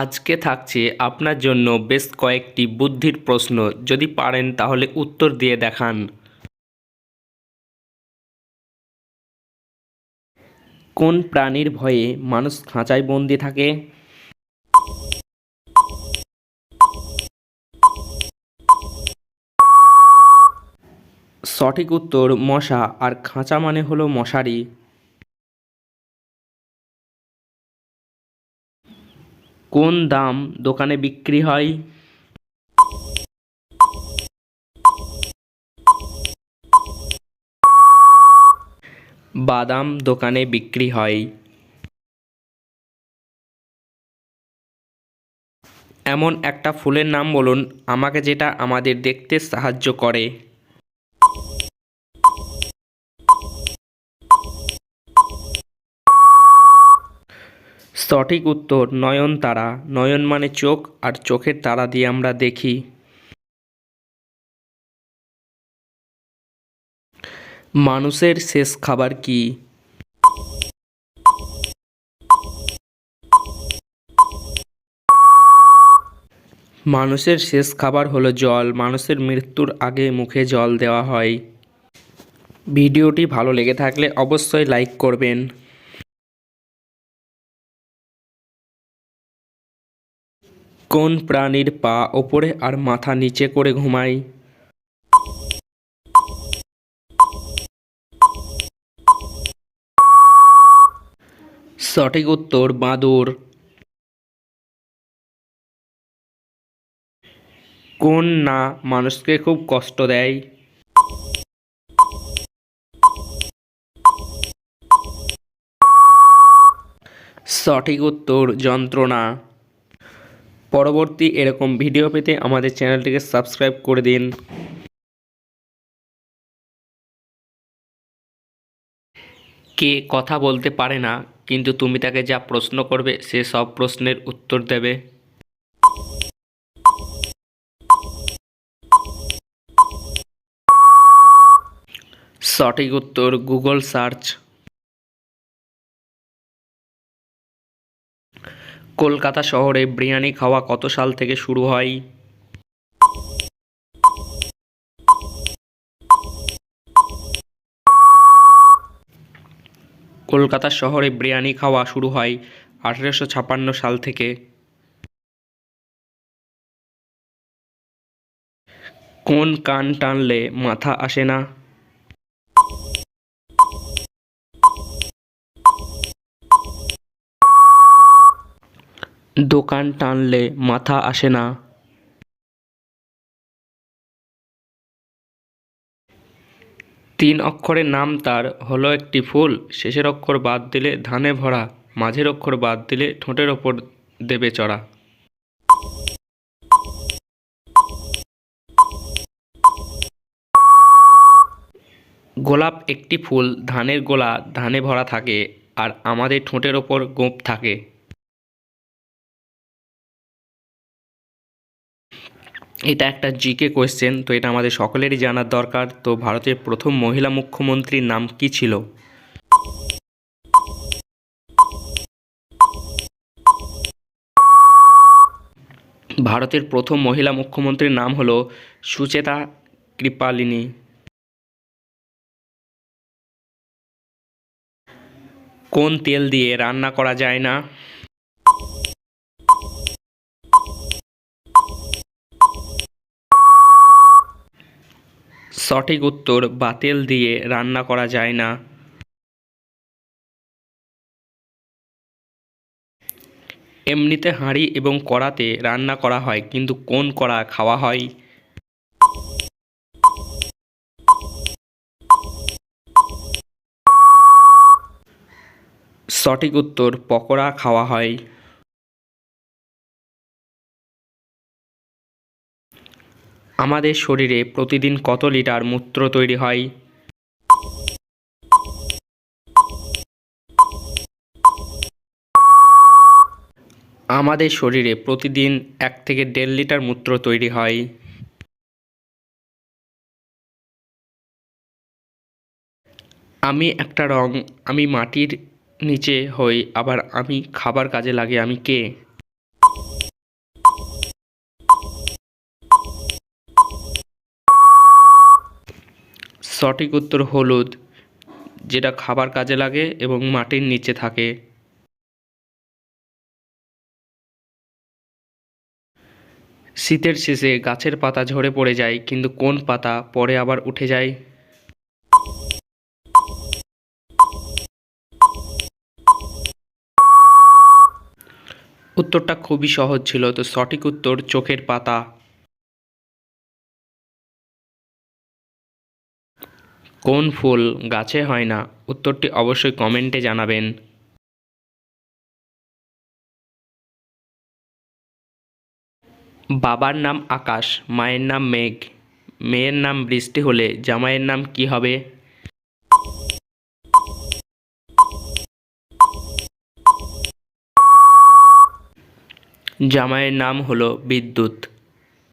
আজকে থাকছে আপনার জন্য বেশ কয়েকটি বুদ্ধির প্রশ্ন। যদি পারেন তাহলে উত্তর দিয়ে দেখান। কোন প্রাণীর ভয়ে মানুষ খাঁচায় বন্দি থাকে? সঠিক উত্তর মশা, আর খাঁচা মানে হলো মশারি। কোন দাম দোকানে বিক্রি হয়? বাদাম দোকানে বিক্রি হয়। এমন একটা ফুলের নাম বলুন আমাকে যেটা আমাদের দেখতে সাহায্য করে। সঠিক উত্তর নয়নতারা। নয়ন মানে চোখ, আর চোখের তারা দিয়ে আমরা দেখি। মানুষের শেষ খাবার কি? মানুষের শেষ খাবার হলো জল। মানুষের মৃত্যুর আগে মুখে জল দেওয়া হয়। ভিডিওটি ভালো লেগে থাকলে অবশ্যই লাইক করবেন। কোন প্রাণীর পা ওপরে আর মাথা নিচে করে ঘুমায়? সঠিক উত্তর বাদুড়। কোন না মানুষকে খুব কষ্ট দেয়? সঠিক উত্তর যন্ত্রণা। পরবর্তী এরকম ভিডিও পেতে আমাদের চ্যানেলটিকে সাবস্ক্রাইব করে দিন। কে কথা বলতে পারে না কিন্তু তুমি তাকে যা প্রশ্ন করবে সে সব প্রশ্নের উত্তর দেবে? সঠিক উত্তর গুগল সার্চ। কলকাতা শহরে বিরিয়ানি খাওয়া কত সাল থেকে শুরু হয়? কলকাতা শহরে বিরিয়ানি খাওয়া শুরু হয় 1856 সাল থেকে। কোন কান টানলে মাথা আসে না? দোকান টানলে মাথা আসে না। তিন অক্ষরের নাম তার, হলো একটি ফুল, শেষের অক্ষর বাদ দিলে ধানে ভরা, মাঝের অক্ষর বাদ দিলে ঠোঁটের ওপর দেবে চড়া। গোলাপ একটি ফুল, ধানের গোলা ধানে ভরা থাকে, আর আমাদের ঠোঁটের ওপর গোঁফ থাকে। এটা একটা জিকে কোয়েশ্চেন, তো এটা আমাদের সকলেরই জানার দরকার। তো ভারতের প্রথম মহিলা মুখ্যমন্ত্রীর নাম কি ছিল? ভারতের প্রথম মহিলা মুখ্যমন্ত্রীর নাম হলো সুচেতা কৃপালিনী। কোন তেল দিয়ে রান্না করা যায় না? সঠিক উত্তর বাতেল দিয়ে রান্না করা যায় না। এমনিতে হাঁড়ি এবং কড়াতে রান্না করা হয়, কিন্তু কোন কড়া খাওয়া হয়? সঠিক উত্তর পকোড়া খাওয়া হয়। আমাদের শরীরে প্রতিদিন কত লিটার মূত্র তৈরি হয়? আমাদের শরীরে প্রতিদিন 1 থেকে 1.5 লিটার মূত্র তৈরি হয়। আমি একটা রং, আমি মাটির নিচে হই, আবার আমি খাবার কাজে লাগে, আমি কে? সঠিক উত্তর হলুদ, যেটা খাবার কাজে লাগে এবং মাটির নিচে থাকে। শীতের শেষে গাছের পাতা ঝরে পড়ে যায়, কিন্তু কোন পাতা পরে আবার উঠে যায়? উত্তরটা খুবই সহজ ছিল, তো সঠিক উত্তর চোখের পাতা। কোন ফুল গাছে হয় না? উত্তরটি অবশ্যই কমেন্টে জানাবেন। বাবার নাম আকাশ, মায়ের নাম মেঘ, মেয়ের নাম বৃষ্টি হলে জামাইয়ের নাম কি হবে? জামাইয়ের নাম হলো বিদ্যুৎ।